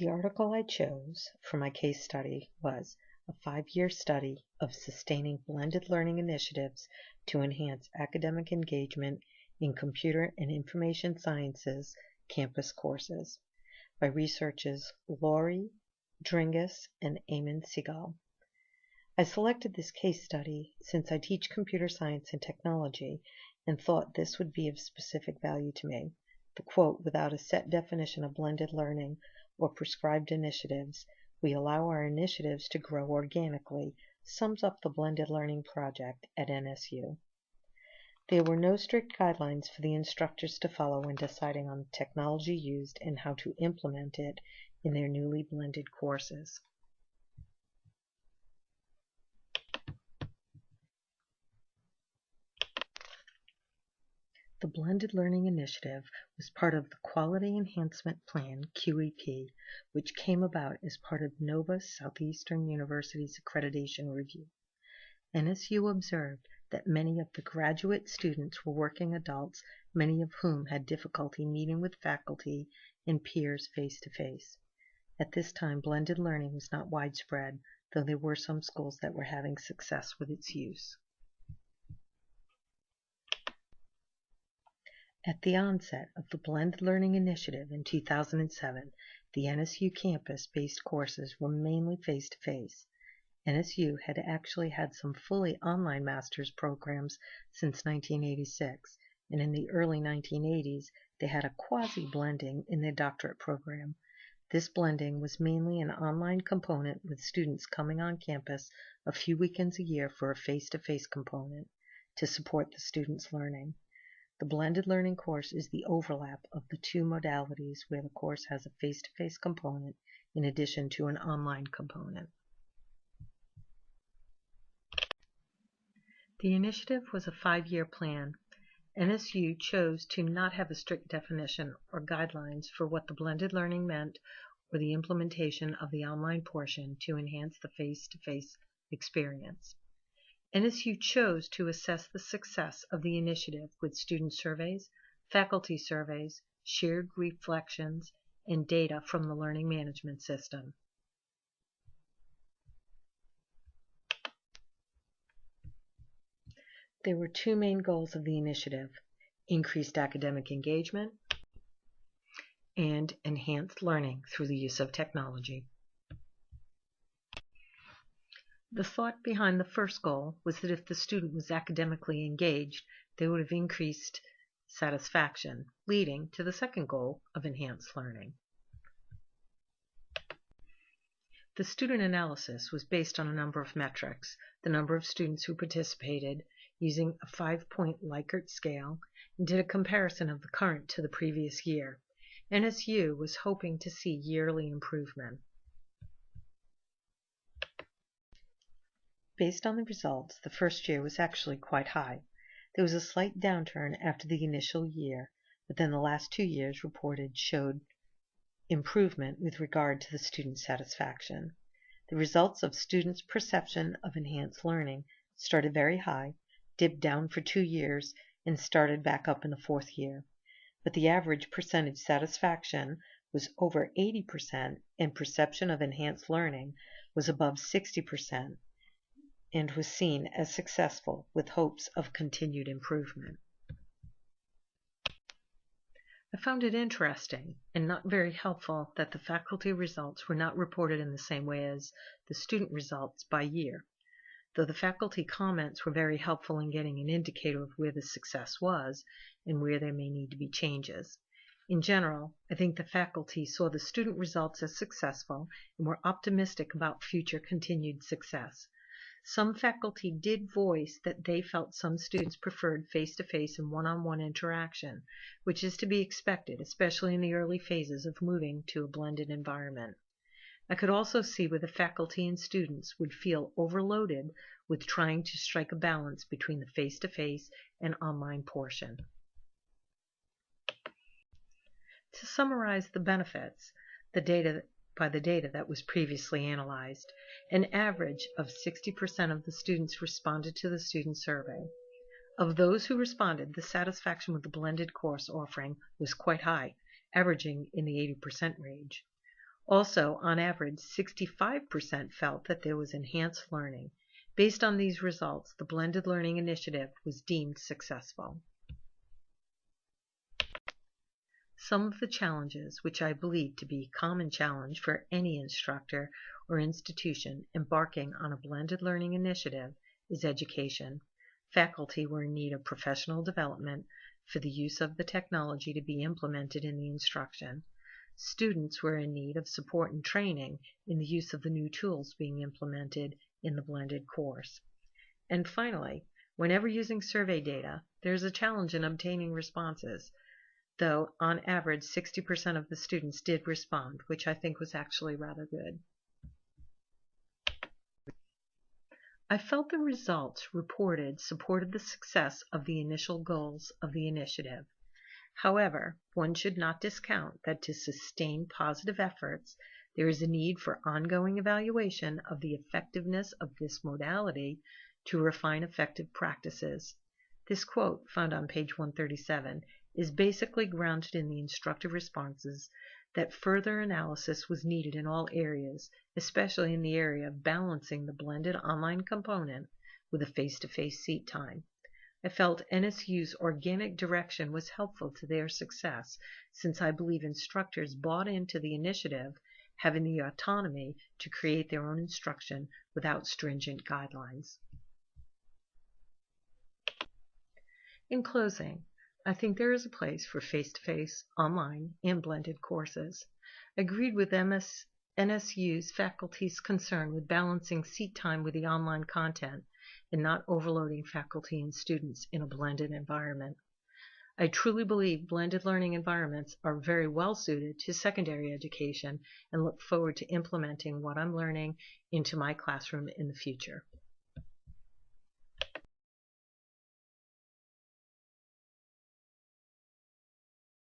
The article I chose for my case study was a 5-year study of sustaining blended learning initiatives to enhance academic engagement in computer and information sciences campus courses by researchers Laurie Dringus and Eamon Segal. I selected this case study since I teach computer science and technology and thought this would be of specific value to me. The quote, "Without a set definition of blended learning or prescribed initiatives, we allow our initiatives to grow organically," sums up the blended learning project at NSU. There were no strict guidelines for the instructors to follow when deciding on the technology used and how to implement it in their newly blended courses. The Blended Learning Initiative was part of the Quality Enhancement Plan, QEP, which came about as part of Nova Southeastern University's accreditation review. NSU observed that many of the graduate students were working adults, many of whom had difficulty meeting with faculty and peers face-to-face. At this time, blended learning was not widespread, though there were some schools that were having success with its use. At the onset of the Blended Learning Initiative in 2007, the NSU campus-based courses were mainly face-to-face. NSU had actually had some fully online master's programs since 1986, and in the early 1980s, they had a quasi-blending in their doctorate program. This blending was mainly an online component with students coming on campus a few weekends a year for a face-to-face component to support the students' learning. The blended learning course is the overlap of the two modalities where the course has a face-to-face component in addition to an online component. The initiative was a 5-year plan. NSU chose to not have a strict definition or guidelines for what the blended learning meant or the implementation of the online portion to enhance the face-to-face experience. NSU chose to assess the success of the initiative with student surveys, faculty surveys, shared reflections, and data from the learning management system. There were two main goals of the initiative: increased academic engagement and enhanced learning through the use of technology. The thought behind the first goal was that if the student was academically engaged, they would have increased satisfaction, leading to the second goal of enhanced learning. The student analysis was based on a number of metrics: the number of students who participated using a 5-point Likert scale, and did a comparison of the current to the previous year. NSU was hoping to see yearly improvement. Based on the results, the first year was actually quite high. There was a slight downturn after the initial year, but then the last 2 years reported showed improvement with regard to the student satisfaction. The results of students' perception of enhanced learning started very high, dipped down for 2 years, and started back up in the 4th year. But the average percentage satisfaction was over 80%, and perception of enhanced learning was above 60%. And was seen as successful with hopes of continued improvement. I found it interesting and not very helpful that the faculty results were not reported in the same way as the student results by year. Though the faculty comments were very helpful in getting an indicator of where the success was and where there may need to be changes. In general, I think the faculty saw the student results as successful and were optimistic about future continued success. Some faculty did voice that they felt some students preferred face-to-face and one-on-one interaction, which is to be expected, especially in the early phases of moving to a blended environment. I could also see where the faculty and students would feel overloaded with trying to strike a balance between the face-to-face and online portion. To summarize the benefits, the data that was previously analyzed, an average of 60% of the students responded to the student survey. Of those who responded, the satisfaction with the blended course offering was quite high, averaging in the 80% range. Also, on average, 65% felt that there was enhanced learning. Based on these results, the blended learning initiative was deemed successful. Some of the challenges, which I believe to be a common challenge for any instructor or institution embarking on a blended learning initiative, is education. Faculty were in need of professional development for the use of the technology to be implemented in the instruction. Students were in need of support and training in the use of the new tools being implemented in the blended course. And finally, whenever using survey data, there is a challenge in obtaining responses, though on average 60% of the students did respond, which I think was actually rather good. I felt the results reported supported the success of the initial goals of the initiative. However, one should not discount that to sustain positive efforts, there is a need for ongoing evaluation of the effectiveness of this modality to refine effective practices. This quote, found on page 137, is basically grounded in the instructive responses that further analysis was needed in all areas, especially in the area of balancing the blended online component with a face-to-face seat time. I felt NSU's organic direction was helpful to their success, since I believe instructors bought into the initiative, having the autonomy to create their own instruction without stringent guidelines. In closing, I think there is a place for face-to-face, online, and blended courses. I agreed with NSU's faculty's concern with balancing seat time with the online content and not overloading faculty and students in a blended environment. I truly believe blended learning environments are very well suited to secondary education and look forward to implementing what I'm learning into my classroom in the future.